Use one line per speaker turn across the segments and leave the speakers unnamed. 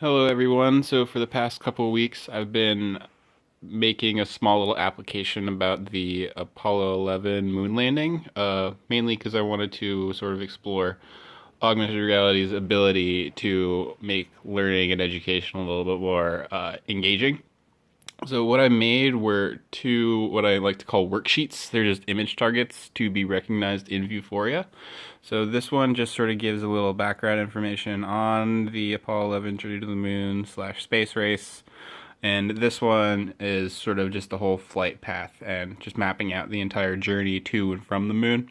Hello, everyone. So, for the past couple of weeks, I've been making a small little application about the Apollo 11 moon landing, mainly because I wanted to sort of explore augmented reality's ability to make learning and education a little bit more engaging. So what I made were two what I like to call worksheets. They're just image targets to be recognized in Vuforia. So this one just sort of gives a little background information on the Apollo 11 journey to the moon slash space race. And this one is sort of just the whole flight path and just mapping out the entire journey to and from the moon.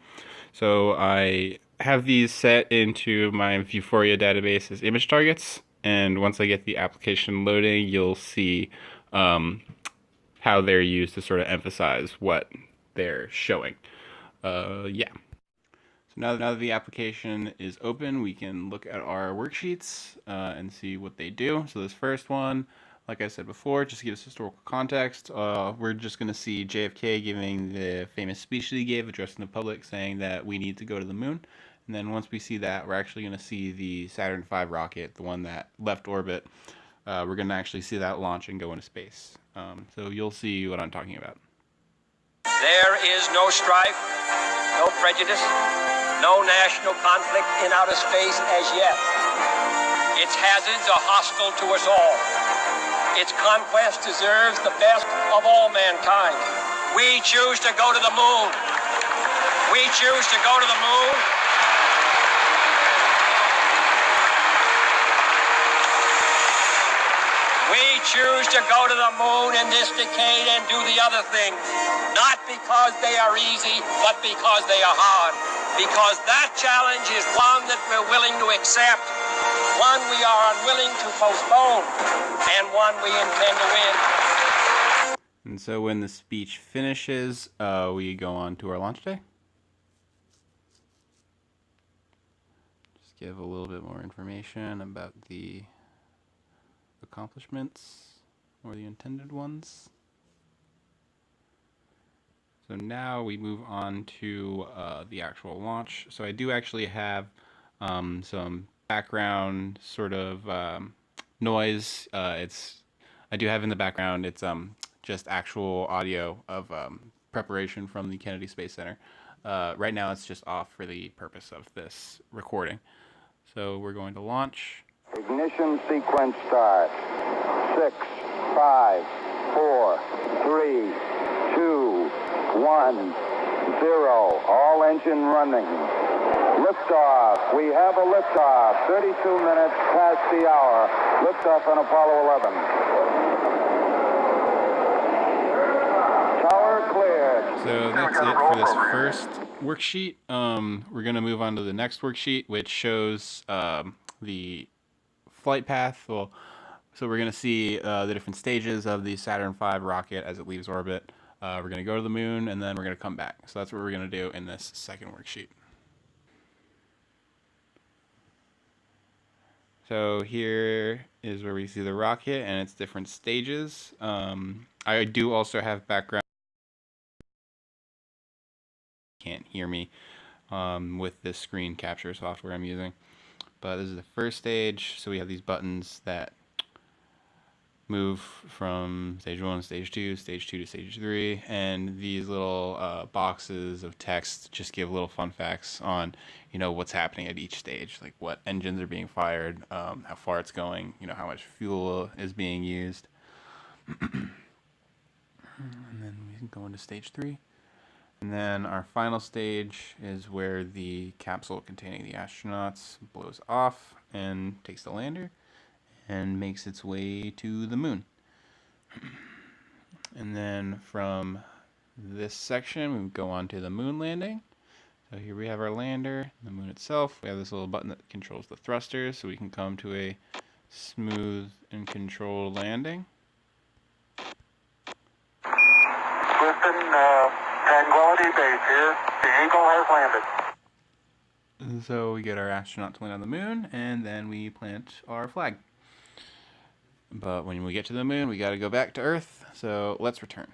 So I have these set into my Vuforia database as image targets. And once I get the application loading, you'll see um, how they're used to sort of emphasize what they're showing. Yeah. So now that the application is open, we can look at our worksheets and see what they do. So this first one, like I said before, just to give us historical context, we're just going to see JFK giving the famous speech that he gave, addressing the public, saying that we need to go to the moon. And then once we see that, we're actually going to see the Saturn V rocket, the one that left orbit. We're going to actually see that launch and go into space. So you'll see what I'm talking about.
There is no strife, no prejudice, no national conflict in outer space as yet. Its hazards are hostile to us all. Its conquest deserves the best of all mankind. We choose to go to the moon. We choose to go to the moon. We choose to go to the moon in this decade and do the other things, not because they are easy, but because they are hard. Because that challenge is one that we're willing to accept, one we are unwilling to postpone, and one we intend to win.
And so when the speech finishes, we go on to our launch day. Just give a little bit more information about the accomplishments, or the intended ones. So now we move on to the actual launch. So I do actually have some background sort of noise. I do have in the background, it's just actual audio of preparation from the Kennedy Space Center. Right now it's just off for the purpose of this recording. So we're going to launch.
Ignition sequence start. 6, 5, 4, 3, 2, 1, 0. All engine running. Liftoff. We have a liftoff. 32 minutes past the hour. Liftoff on Apollo 11. Tower cleared.
So that's it for this first worksheet. We're going to move on to the next worksheet, which shows the flight path. Well, so we're going to see the different stages of the Saturn V rocket as it leaves orbit. We're going to go to the moon, and then we're going to come back. So that's what we're going to do in this second worksheet. So here is where we see the rocket and its different stages. I do also have background. Can't hear me with this screen capture software I'm using. But this is the first stage, so we have these buttons that move from stage 1 to stage 2, stage 2 to stage 3, and these little boxes of text just give little fun facts on, what's happening at each stage, like what engines are being fired, how far it's going, how much fuel is being used. And then we can go into stage 3. And then our final stage is where the capsule containing the astronauts blows off and takes the lander and makes its way to the moon. And then from this section, we go on to the moon landing. So here we have our lander, the moon itself. We have this little button that controls the thrusters, so we can come to a smooth and controlled landing.
Tranquility Base here. The Eagle has landed.
And so we get our astronaut to land on the moon, and then we plant our flag. But when we get to the moon, we got to go back to Earth, so let's return.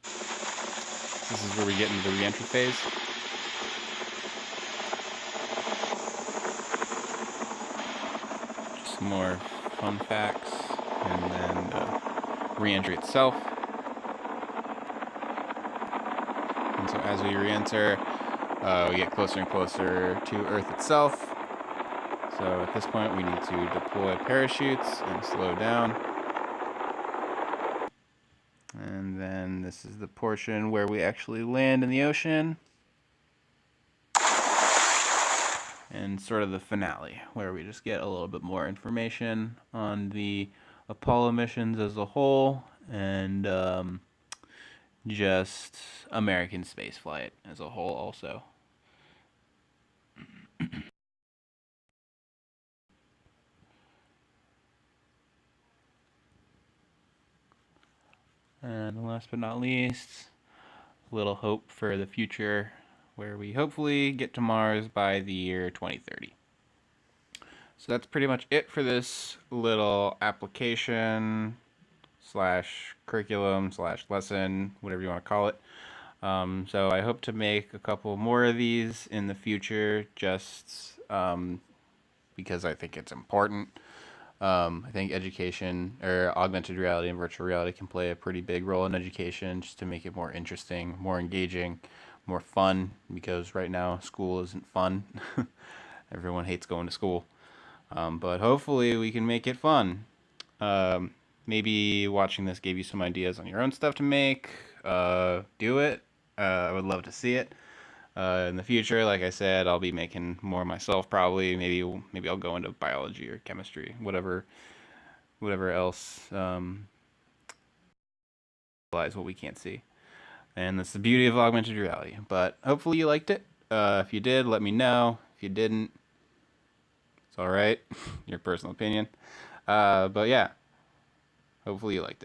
This is where we get into the re-entry phase. some more fun facts, and then re-entry itself. And so as we re-enter, we get closer and closer to Earth itself. So at this point, we need to deploy parachutes and slow down. And then this is the portion where we actually land in the ocean. And sort of the finale, where we just get a little bit more information on the Apollo missions as a whole, and just American spaceflight as a whole also. And last but not least, little hope for the future, where we hopefully get to Mars by the year 2030. So that's pretty much it for this little application slash curriculum slash lesson, whatever you want to call it. So I hope to make a couple more of these in the future, just because I think it's important. I think education or augmented reality and virtual reality can play a pretty big role in education, just to make it more interesting, more engaging, more fun, because right now school isn't fun. Everyone hates going to school. But hopefully we can make it fun. Maybe watching this gave you some ideas on your own stuff to make. Do it. I would love to see it. In the future, like I said, I'll be making more myself probably. Maybe I'll go into biology or chemistry, whatever else. Realize what we can't see, and that's the beauty of augmented reality. But hopefully you liked it. If you did, let me know. If you didn't, it's all right. Your personal opinion. But yeah, hopefully you liked it.